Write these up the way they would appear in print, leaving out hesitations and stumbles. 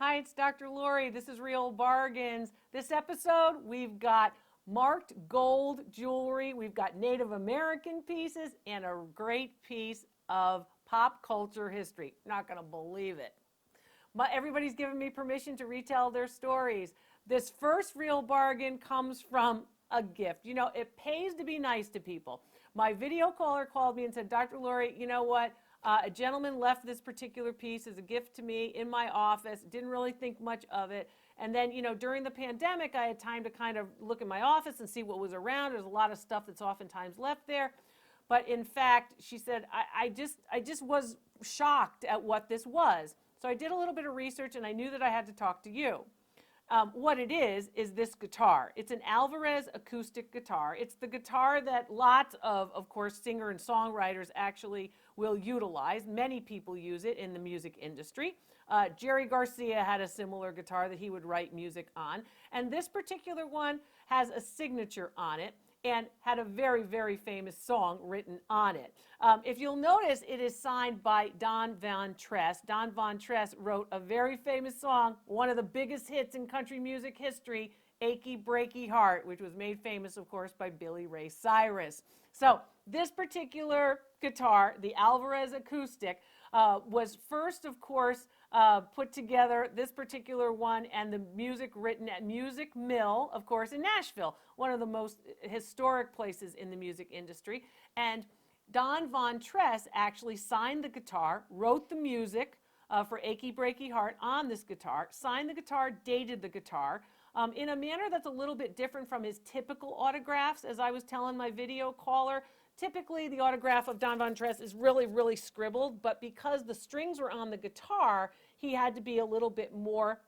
Hi, it's Dr. Lori. This is Real Bargains. This episode, we've got marked gold jewelry, we've got Native American pieces, and a great piece of pop culture history. Not going to believe it. But everybody's given me permission to retell their stories. This first real bargain comes from a gift. You know, it pays to be nice to people. My video caller called me and said, Dr. Lori, you know what? A gentleman left this particular piece as a gift to me in my office. Didn't really think much of it. And then, you know, during the pandemic, I had time to kind of look in my office and see what was around. There's a lot of stuff that's oftentimes left there. But in fact, she said, I just was shocked at what this was. So I did a little bit of research and I knew that I had to talk to you. What it is this guitar. It's an Alvarez acoustic guitar. It's the guitar that lots of course, singer and songwriters actually will utilize. Many people use it in the music industry. Jerry Garcia had a similar guitar that he would write music on. And this particular one has a signature on it and had a very, very famous song written on it. If you'll notice, it is signed by Don Von Tress. Don Von Tress wrote a very famous song, one of the biggest hits in country music history, Achy Breaky Heart, which was made famous, of course, by Billy Ray Cyrus. So this particular guitar, the Alvarez acoustic, was first, of course, put together, this particular one, and the music written at Music Mill, of course, in Nashville, one of the most historic places in the music industry. And Don Von Tress actually signed the guitar, wrote the music for Achy Breaky Heart on this guitar, signed the guitar, dated the guitar, in a manner that's a little bit different from his typical autographs. As I was telling my video caller, typically the autograph of Don Von Tress is really, really scribbled, but because the strings were on the guitar, he had to be a little bit more,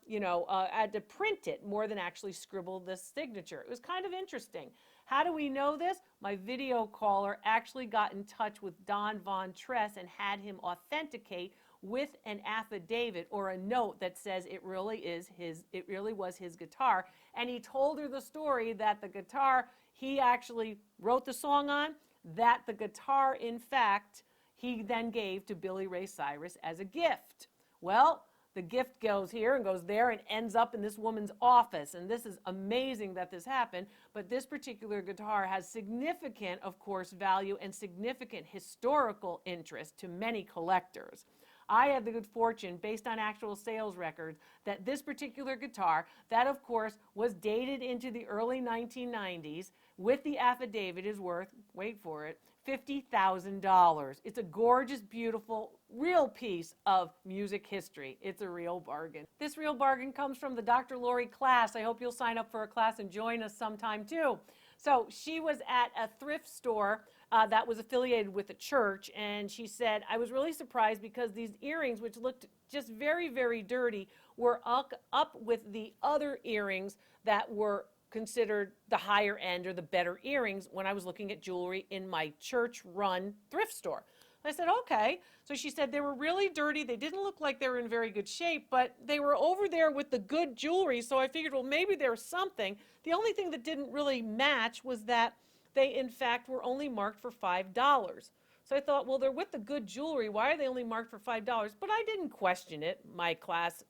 had to print it more than actually scribble the signature. It was kind of interesting. How do we know this? My video caller actually got in touch with Don Von Tress and had him authenticate with an affidavit or a note that says it really was his guitar. And he told her the story that the guitar he actually wrote the song on, that the guitar, in fact, he then gave to Billy Ray Cyrus as a gift. Well, the gift goes here and goes there and ends up in this woman's office. And this is amazing that this happened. But this particular guitar has significant, of course, value and significant historical interest to many collectors. I had the good fortune, based on actual sales records, that this particular guitar, that of course was dated into the early 1990s, with the affidavit is worth, wait for it, $50,000. It's a gorgeous, beautiful, real piece of music history. It's a real bargain. This real bargain comes from the Dr. Lori class. I hope you'll sign up for a class and join us sometime too. So she was at a thrift store that was affiliated with a church, and she said, I was really surprised because these earrings, which looked just very, very dirty, were up with the other earrings that were considered the higher end or the better earrings when I was looking at jewelry in my church-run thrift store. I said, okay. So she said they were really dirty. They didn't look like they were in very good shape, but they were over there with the good jewelry. So I figured, well, maybe there's something. The only thing that didn't really match was that they, in fact, were only marked for $5. So I thought, well, they're with the good jewelry. Why are they only marked for $5? But I didn't question it, my class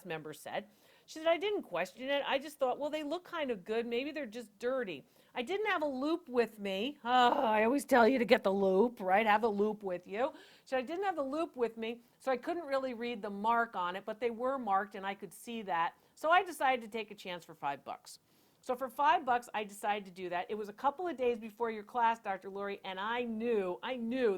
member said. She said, I didn't question it. I just thought, well, they look kind of good. Maybe they're just dirty. I didn't have a loop with me. I always tell you to get the loop, right? Have a loop with you. So I didn't have the loop with me, so I couldn't really read the mark on it, but they were marked and I could see that. So I decided to take a chance for $5. So for $5, I decided to do that. It was a couple of days before your class, Dr. Lori, and I knew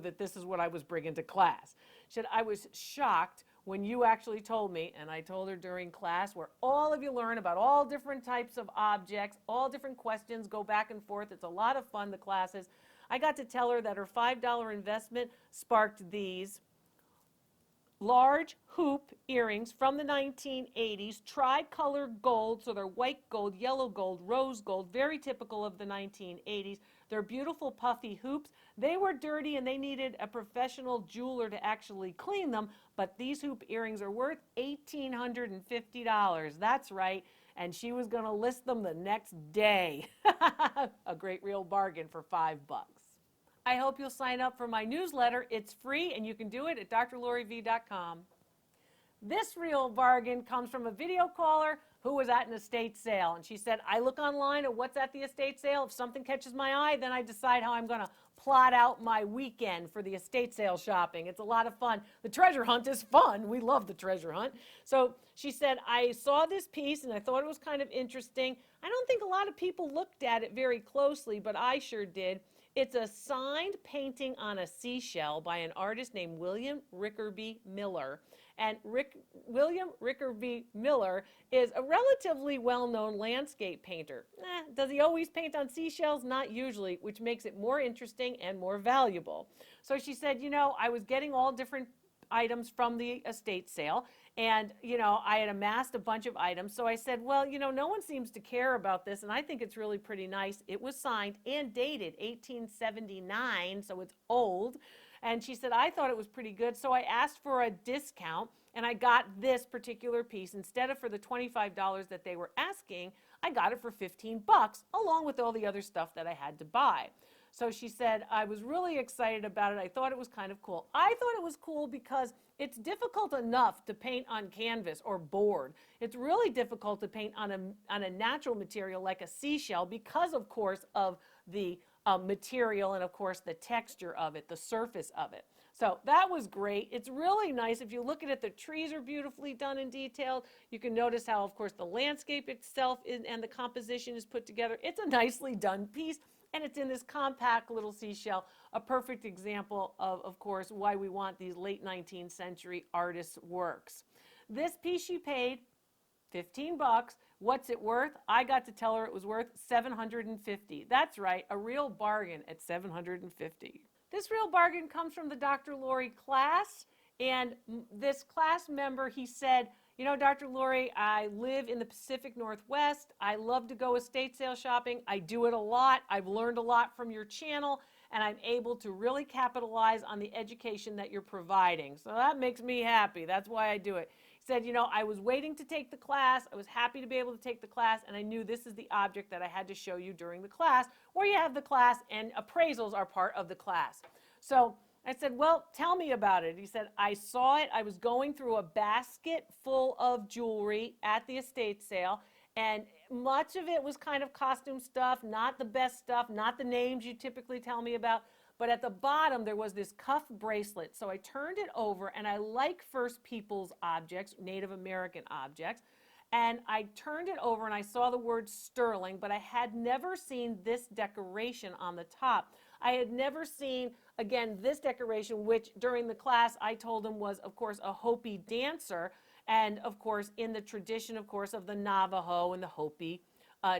that this is what I was bringing to class. She said, I was shocked when you actually told me, and I told her during class, where all of you learn about all different types of objects, all different questions, go back and forth. It's a lot of fun, the classes. I got to tell her that her $5 investment sparked these large hoop earrings from the 1980s, tricolor gold, so they're white gold, yellow gold, rose gold, very typical of the 1980s. They're beautiful puffy hoops. They were dirty and they needed a professional jeweler to actually clean them, but these hoop earrings are worth $1,850. That's right, and she was going to list them the next day. A great real bargain for $5. I hope you'll sign up for my newsletter. It's free and you can do it at drloriv.com. This real bargain comes from a video caller who was at an estate sale. And she said, I look online at what's at the estate sale. If something catches my eye, then I decide how I'm going to plot out my weekend for the estate sale shopping. It's a lot of fun. The treasure hunt is fun. We love the treasure hunt. So she said, I saw this piece and I thought it was kind of interesting. I don't think a lot of people looked at it very closely, but I sure did. It's a signed painting on a seashell by an artist named William Rickerby Miller. And William Rickerby Miller is a relatively well-known landscape painter. Does he always paint on seashells? Not usually, which makes it more interesting and more valuable. So she said, you know, I was getting all different items from the estate sale, and you know, I had amassed a bunch of items. So I said, well, you know, no one seems to care about this, and I think it's really pretty nice. It was signed and dated 1879, so it's old. And she said, I thought it was pretty good, so I asked for a discount, and I got this particular piece. Instead of for the $25 that they were asking, I got it for 15 bucks, along with all the other stuff that I had to buy. So she said, I was really excited about it. I thought it was kind of cool. I thought it was cool because it's difficult enough to paint on canvas or board. It's really difficult to paint on a natural material like a seashell because, of course, of the material and, of course, the texture of it, the surface of it. So that was great. It's really nice. If you look at it, the trees are beautifully done and detailed. You can notice how, of course, the landscape itself and the composition is put together. It's a nicely done piece. And it's in this compact little seashell, a perfect example of course, why we want these late 19th century artists' works. This piece she paid 15 bucks. What's it worth? I got to tell her it was worth $750. That's right, a real bargain at $750. This real bargain comes from the Dr. Lori class, and this class member, he said, you know, Dr. Lori, I live in the Pacific Northwest. I love to go estate sale shopping. I do it a lot. I've learned a lot from your channel, and I'm able to really capitalize on the education that you're providing. So that makes me happy. That's why I do it. He said, you know, I was waiting to take the class. I was happy to be able to take the class, and I knew this is the object that I had to show you during the class, where you have the class and appraisals are part of the class. So I said, well, tell me about it. He said, I saw it. I was going through a basket full of jewelry at the estate sale, and much of it was kind of costume stuff, not the best stuff, not the names you typically tell me about. But at the bottom, there was this cuff bracelet. So I turned it over, and I like First Peoples objects, Native American objects. And I turned it over, and I saw the word sterling, but I had never seen this decoration on the top. I had never seen, again, this decoration, which during the class I told him was, of course, a Hopi dancer, and of course in the tradition, of course, of the Navajo and the Hopi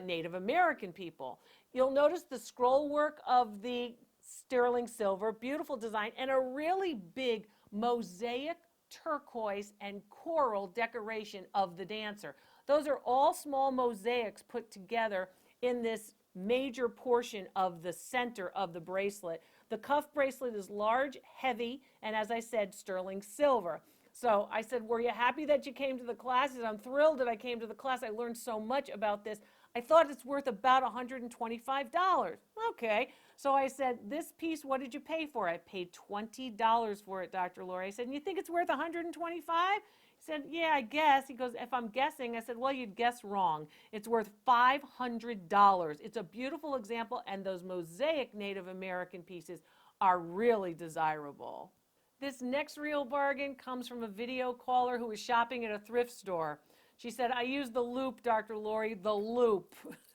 Native American people. You'll notice the scroll work of the sterling silver, beautiful design, and a really big mosaic turquoise and coral decoration of the dancer. Those are all small mosaics put together in this major portion of the center of the bracelet. The cuff bracelet is large, heavy, and as I said, sterling silver. So I said, were you happy that you came to the class? He said, I'm thrilled that I came to the class. I learned so much about this. I thought it's worth about $125. Okay. So I said, this piece, what did you pay for? I paid $20 for it, Dr. Lori. I said, and you think it's worth $125? He said, yeah, I guess. He goes, if I'm guessing, I said, well, you'd guess wrong. It's worth $500. It's a beautiful example, and those mosaic Native American pieces are really desirable. This next real bargain comes from a video caller who was shopping at a thrift store. She said, I use the loop, Dr. Lori, the loop.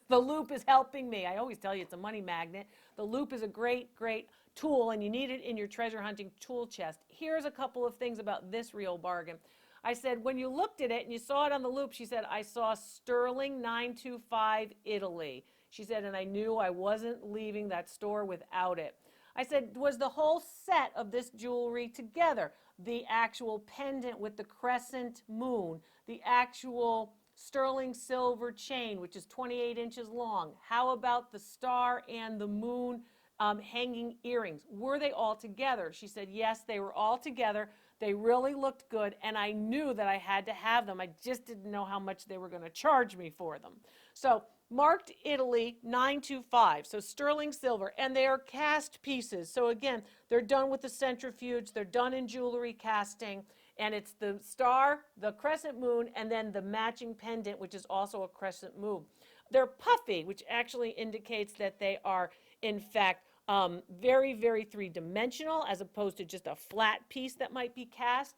The loop is helping me. I always tell you it's a money magnet. The loop is a great, great tool, and you need it in your treasure hunting tool chest. Here's a couple of things about this real bargain. I said, when you looked at it and you saw it on the loop, she said, I saw Sterling 925 Italy. She said, and I knew I wasn't leaving that store without it. I said, was the whole set of this jewelry together? The actual pendant with the crescent moon, the actual sterling silver chain, which is 28 inches long. How about the star and the moon hanging earrings? Were they all together? She said, yes, they were all together. They really looked good, and I knew that I had to have them. I just didn't know how much they were going to charge me for them. So marked Italy 925, so sterling silver, and they are cast pieces. So again, they're done with the centrifuge. They're done in jewelry casting, And it's the star, the crescent moon, and then the matching pendant, which is also a crescent moon. They're puffy, which actually indicates that they are, in fact, very, very three-dimensional, as opposed to just a flat piece that might be cast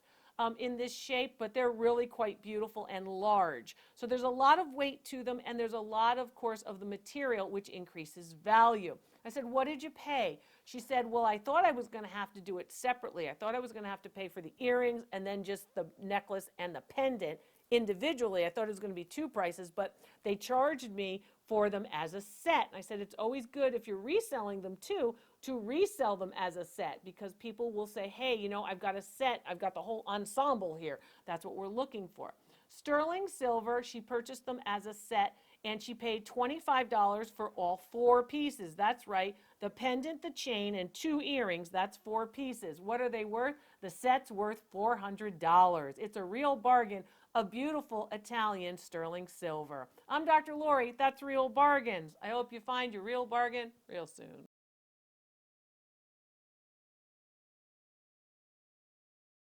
in this shape, but they're really quite beautiful and large. So there's a lot of weight to them, and there's a lot, of course, of the material, which increases value. I said, what did you pay? She said, well, I thought I was going to have to do it separately. I thought I was going to have to pay for the earrings and then just the necklace and the pendant individually. I thought it was going to be two prices, but they charged me for them as a set. And I said, it's always good if you're reselling them too, to resell them as a set, because people will say, hey, you know, I've got a set, I've got the whole ensemble here. That's what we're looking for. Sterling silver, she purchased them as a set, and she paid $25 for all 4 pieces. That's right, the pendant, the chain, and 2 earrings, that's 4 pieces. What are they worth? The set's worth $400. It's a real bargain, a beautiful Italian sterling silver. I'm Dr. Lori, that's Real Bargains. I hope you find your real bargain real soon.